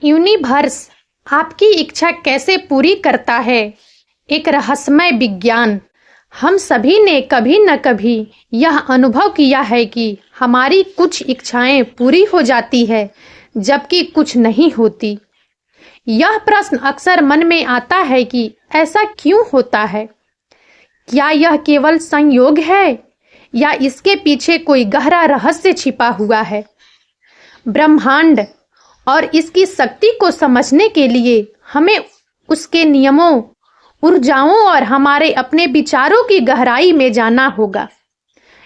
Universe आपकी इच्छा कैसे पूरी करता है, एक रहस्यमय विज्ञान। हम सभी ने कभी न कभी यह अनुभव किया है कि हमारी कुछ इच्छाएं पूरी हो जाती है जबकि कुछ नहीं होती। यह प्रश्न अक्सर मन में आता है कि ऐसा क्यों होता है? क्या यह केवल संयोग है या इसके पीछे कोई गहरा रहस्य छिपा हुआ है? ब्रह्मांड और इसकी शक्ति को समझने के लिए हमें उसके नियमों, ऊर्जाओं और हमारे अपने विचारों की गहराई में जाना होगा।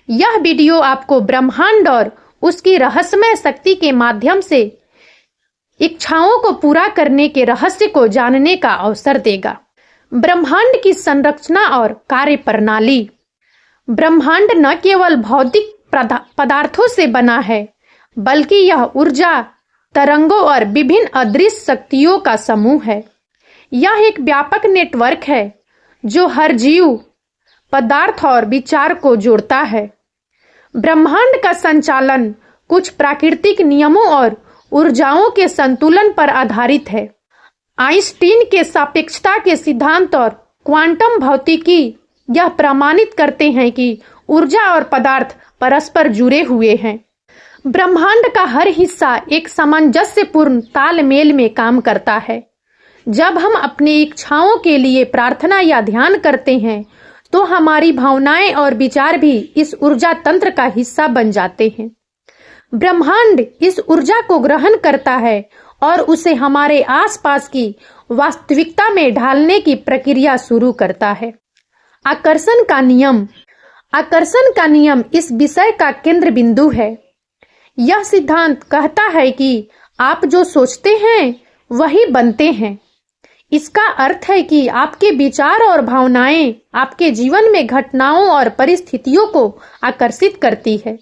यह वीडियो आपको ब्रह्मांड और उसकी रहस्यमय शक्ति के माध्यम से इच्छाओं को पूरा करने के रहस्य को जानने का अवसर देगा। ब्रह्मांड की संरचना और कार्य प्रणाली। ब्रह्मांड न केवल भौतिक पदार्थों से बना है, बल्कि यह ऊर्जा, तरंगों और विभिन्न अदृश्य शक्तियों का समूह है। यह एक व्यापक नेटवर्क है जो हर जीव, पदार्थ और विचार को जोड़ता है। ब्रह्मांड का संचालन कुछ प्राकृतिक नियमों और ऊर्जाओं के संतुलन पर आधारित है। आइंस्टीन के सापेक्षता के सिद्धांत और क्वांटम भौतिकी यह प्रमाणित करते हैं कि ऊर्जा और पदार्थ परस्पर जुड़े हुए हैं। ब्रह्मांड का हर हिस्सा एक सामंजस्यपूर्ण तालमेल में काम करता है। जब हम अपनी इच्छाओं के लिए प्रार्थना या ध्यान करते हैं, तो हमारी भावनाएं और विचार भी इस ऊर्जा तंत्र का हिस्सा बन जाते हैं। ब्रह्मांड इस ऊर्जा को ग्रहण करता है और उसे हमारे आसपास की वास्तविकता में ढालने की प्रक्रिया शुरू करता है। आकर्षण का नियम। आकर्षण का नियम इस विषय का केंद्र बिंदु है। यह सिद्धांत कहता है कि आप जो सोचते हैं वही बनते हैं। इसका अर्थ है कि आपके विचार और भावनाएं आपके जीवन में घटनाओं और परिस्थितियों को आकर्षित करती है।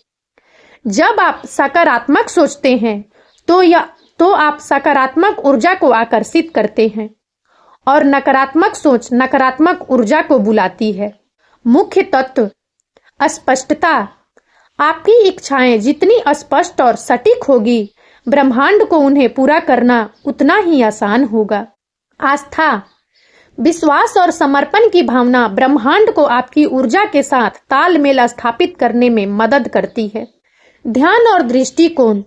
जब आप सकारात्मक सोचते हैं तो आप सकारात्मक ऊर्जा को आकर्षित करते हैं और नकारात्मक सोच नकारात्मक ऊर्जा को बुलाती है। मुख्य तत्व। स्पष्टता। आपकी इच्छाएं जितनी स्पष्ट और सटीक होगी, ब्रह्मांड को उन्हें पूरा करना उतना ही आसान होगा। आस्था। विश्वास और समर्पण की भावना ब्रह्मांड को आपकी ऊर्जा के साथ तालमेल स्थापित करने में मदद करती है। ध्यान और दृष्टिकोण।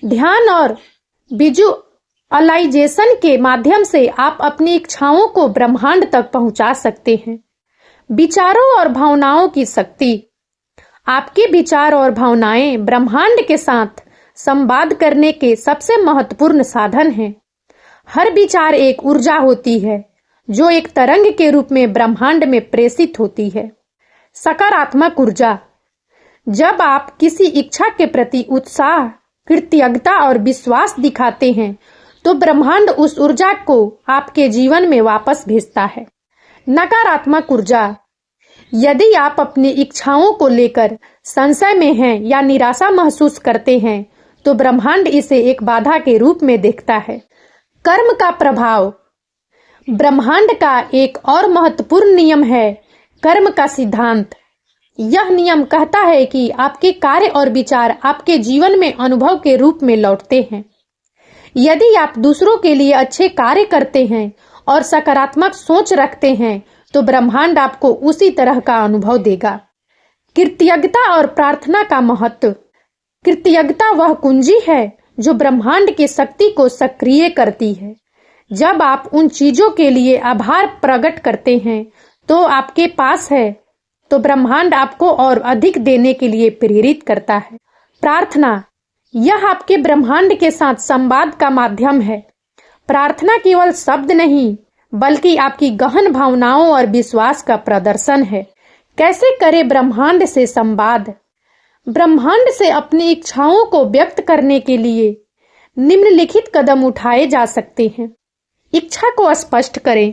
ध्यान और विजुअलाइजेशन के माध्यम से आप अपनी इच्छाओं को ब्रह्मांड तक पहुंचा सकते हैं। विचारों और भावनाओं की शक्ति। आपके विचार और भावनाएं ब्रह्मांड के साथ संवाद करने के सबसे महत्वपूर्ण साधन हैं। हर विचार एक ऊर्जा होती है जो एक तरंग के रूप में ब्रह्मांड में प्रेषित होती है। सकारात्मक ऊर्जा। जब आप किसी इच्छा के प्रति उत्साह, कृतज्ञता और विश्वास दिखाते हैं, तो ब्रह्मांड उस ऊर्जा को आपके जीवन में वापस भेजता है। नकारात्मक ऊर्जा। यदि आप अपनी इच्छाओं को लेकर संशय में हैं या निराशा महसूस करते हैं, तो ब्रह्मांड इसे एक बाधा के रूप में देखता है। कर्म का प्रभाव। ब्रह्मांड का एक और महत्वपूर्ण नियम है कर्म का सिद्धांत। यह नियम कहता है कि आपके कार्य और विचार आपके जीवन में अनुभव के रूप में लौटते हैं। यदि आप दूसरों के लिए अच्छे कार्य करते हैं और सकारात्मक सोच रखते हैं, तो ब्रह्मांड आपको उसी तरह का अनुभव देगा। कृतज्ञता और प्रार्थना का महत्व। कृतज्ञता वह कुंजी है जो ब्रह्मांड की शक्ति को सक्रिय करती है। जब आप उन चीजों के लिए आभार प्रकट करते हैं तो आपके पास है, तो ब्रह्मांड आपको और अधिक देने के लिए प्रेरित करता है। प्रार्थना। यह आपके ब्रह्मांड के साथ संवाद का माध्यम है। प्रार्थना केवल शब्द नहीं, बल्कि आपकी गहन भावनाओं और विश्वास का प्रदर्शन है। कैसे करें ब्रह्मांड से संवाद? ब्रह्मांड से अपनी इच्छाओं को व्यक्त करने के लिए निम्नलिखित कदम उठाए जा सकते हैं। इच्छा को स्पष्ट करें।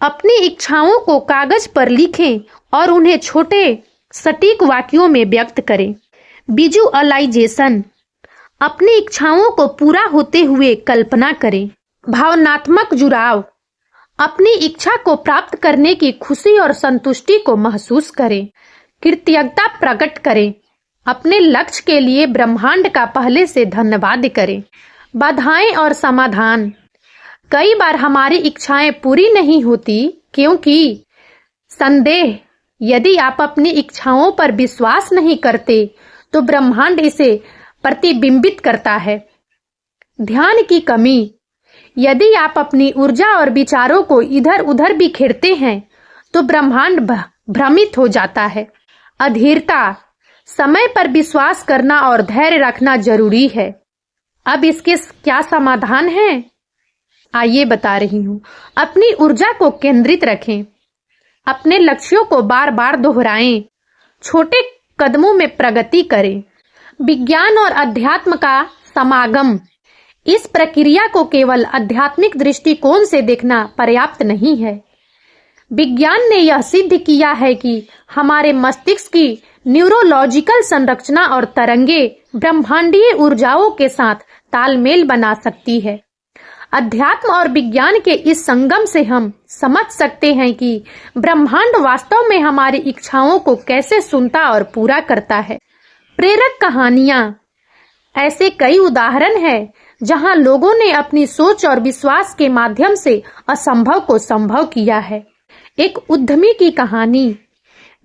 अपनी इच्छाओं को कागज पर लिखें और उन्हें छोटे सटीक वाक्यों में व्यक्त करें। विजुअलाइजेशन। अपनी इच्छाओं को पूरा होते हुए कल्पना करें। भावनात्मक जुड़ाव। अपनी इच्छा को प्राप्त करने की खुशी और संतुष्टि को महसूस करें। कृतज्ञता प्रकट करें। अपने लक्ष्य के लिए ब्रह्मांड का पहले से धन्यवाद करें। बाधाएं और समाधान। कई बार हमारी इच्छाएं पूरी नहीं होती क्योंकि संदेह। यदि आप अपनी इच्छाओं पर विश्वास नहीं करते तो ब्रह्मांड इसे प्रतिबिंबित करता है। ध्यान की कमी। यदि आप अपनी ऊर्जा और विचारों को इधर उधर बिखेरते हैं तो ब्रह्मांड भ्रमित हो जाता है। अधीरता। समय पर विश्वास करना और धैर्य रखना जरूरी है। अब इसके क्या समाधान है, आइए बता रही हूं। अपनी ऊर्जा को केंद्रित रखें, अपने लक्ष्यों को बार बार दोहराएं, छोटे कदमों में प्रगति करें। विज्ञान और अध्यात्म का समागम। इस प्रक्रिया को केवल आध्यात्मिक दृष्टिकोण से देखना पर्याप्त नहीं है। विज्ञान ने यह सिद्ध किया है कि हमारे मस्तिष्क की न्यूरोलॉजिकल संरचना और तरंगे ब्रह्मांडीय ऊर्जाओं के साथ तालमेल बना सकती है। अध्यात्म और विज्ञान के इस संगम से हम समझ सकते हैं कि ब्रह्मांड वास्तव में हमारी इच्छाओं को कैसे सुनता और पूरा करता है। प्रेरक कहानियां। ऐसे कई उदाहरण हैं जहां लोगों ने अपनी सोच और विश्वास के माध्यम से असंभव को संभव किया है। एक उद्यमी की कहानी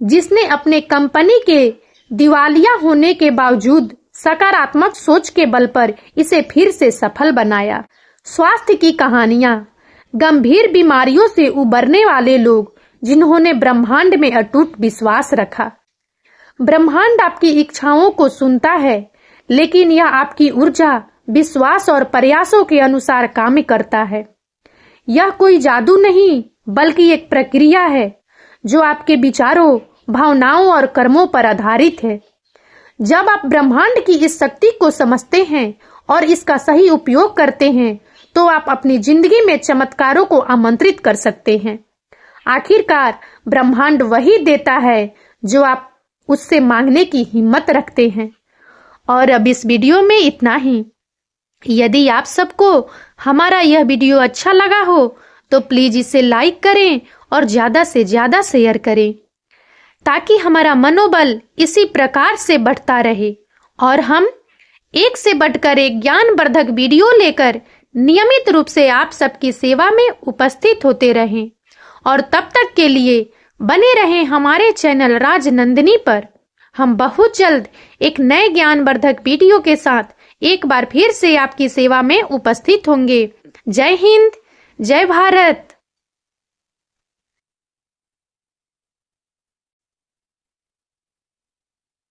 जिसने अपने कंपनी के दिवालिया होने के बावजूद सकारात्मक सोच के बल पर इसे फिर से सफल बनाया। स्वास्थ्य की कहानियां। गंभीर बीमारियों से उबरने वाले लोग जिन्होंने ब्रह्मांड में अटूट विश्वास रखा। ब्रह्मांड आपकी इच्छाओं को सुनता है, लेकिन यह आपकी ऊर्जा, विश्वास और प्रयासों के अनुसार काम करता है। यह कोई जादू नहीं, बल्कि एक प्रक्रिया है जो आपके विचारों, भावनाओं और कर्मों पर आधारित है। जब आप ब्रह्मांड की इस शक्ति को समझते हैं और इसका सही उपयोग करते हैं, तो आप अपनी जिंदगी में चमत्कारों को आमंत्रित कर सकते हैं। आखिरकार ब्रह्मांड वही देता है जो आप उससे मांगने की हिम्मत रखते हैं। और अब इस वीडियो में इतना ही। यदि आप सबको हमारा यह वीडियो अच्छा लगा हो तो प्लीज इसे लाइक करें और ज्यादा से ज्यादा शेयर करें, ताकि हमारा मनोबल इसी प्रकार से बढ़ता रहे और हम एक से बढ़कर एक ज्ञानवर्धक वीडियो लेकर नियमित रूप से आप सबकी सेवा में उपस्थित होते रहें। और तब तक के लिए बने रहें हमारे चैनल राजनंदिनी पर। हम बहुत जल्द एक नए ज्ञानवर्धक वीडियो के साथ एक बार फिर से आपकी सेवा में उपस्थित होंगे। जय हिंद, जय भारत।